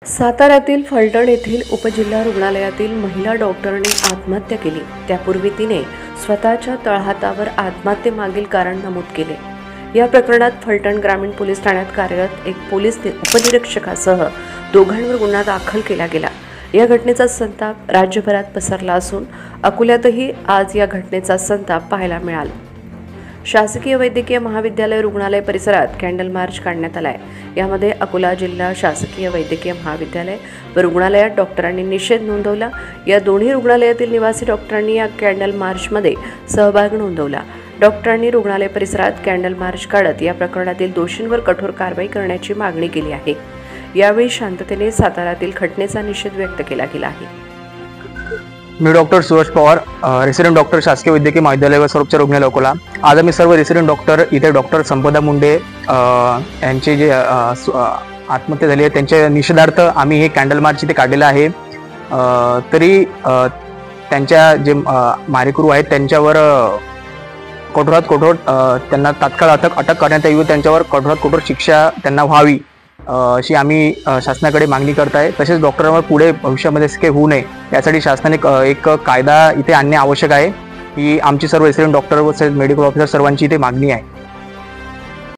साताऱ्यातील फलटण येथील उपजिल्हा रुग्णालयातील महिला डॉक्टरने आत्महत्या केली। त्यापूर्वी तिने स्वतःच्या तळहातावर आत्महत्येमागील कारण नमूद केले। या प्रकरणात फलटण ग्रामीण पोलीस ठाण्यात कार्यरत एक पोलीस उपनिरीक्षकासह दोघांवर गुन्हा दाखल केला गेला। या घटनेचा संताप राज्यभरात पसरला असून अकोल्यातही आज या घटनेचा संताप पाहायला मिळाला। शासकीय वैद्यकीय महाविद्यालय रुग्णालय परिसरात कॅन्डल मार्च काढण्यात आलाय। यामध्ये अकोला जिल्हा शासकीय वैद्यकीय महाविद्यालय व रुग्णालयात डॉक्टरांनी निषेध नोंदवला। या दोन्ही रुग्णालयातील निवासी डॉक्टरांनी या कॅन्डल मार्चमध्ये सहभाग नोंदवला। डॉक्टरांनी रुग्णालय परिसरात कॅन्डल मार्च काढत या प्रकरणातील दोषींवर कठोर कारवाई करण्याची मागणी केली आहे। यावेळी शांततेने साताऱ्यातील घटनेचा निषेध व्यक्त केला गेला आहे। मी doctor Suresh Pawar, resident doctor शासकीय वैद्यकीय महाविद्यालय व सर्वोपचार रुग्णालय अकोला। आज आम्ही सर्व रेसिडेंट डॉक्टर इथे डॉक्टर संपदा मुंडे यांचे जे आत्महत्या झाली आहे त्यांच्या निषेधार्थ आम्ही हे कॅन्डल मार्च इथे काढलेलं आहे। तरी त्यांच्या जे मारेकरू आहेत त्यांच्यावर कठोरात कठोर त्यांना तात्काळ अटक करण्यात यावी, त्यांच्यावर कठोरात कठोर शिक्षा त्यांना व्हावी अशी आम्ही शासनाकडे मागणी करत आहे। तसेच डॉक्टरांवर पुढे भविष्यामध्ये काही होऊ नये यासाठी शासनाने एक कायदा इथे आणणे आवश्यक आहे। ही आमची सर्व रेसिडेंट डॉक्टर व मेडिकल ऑफिसर सर्वांची इथे मागणी आहे।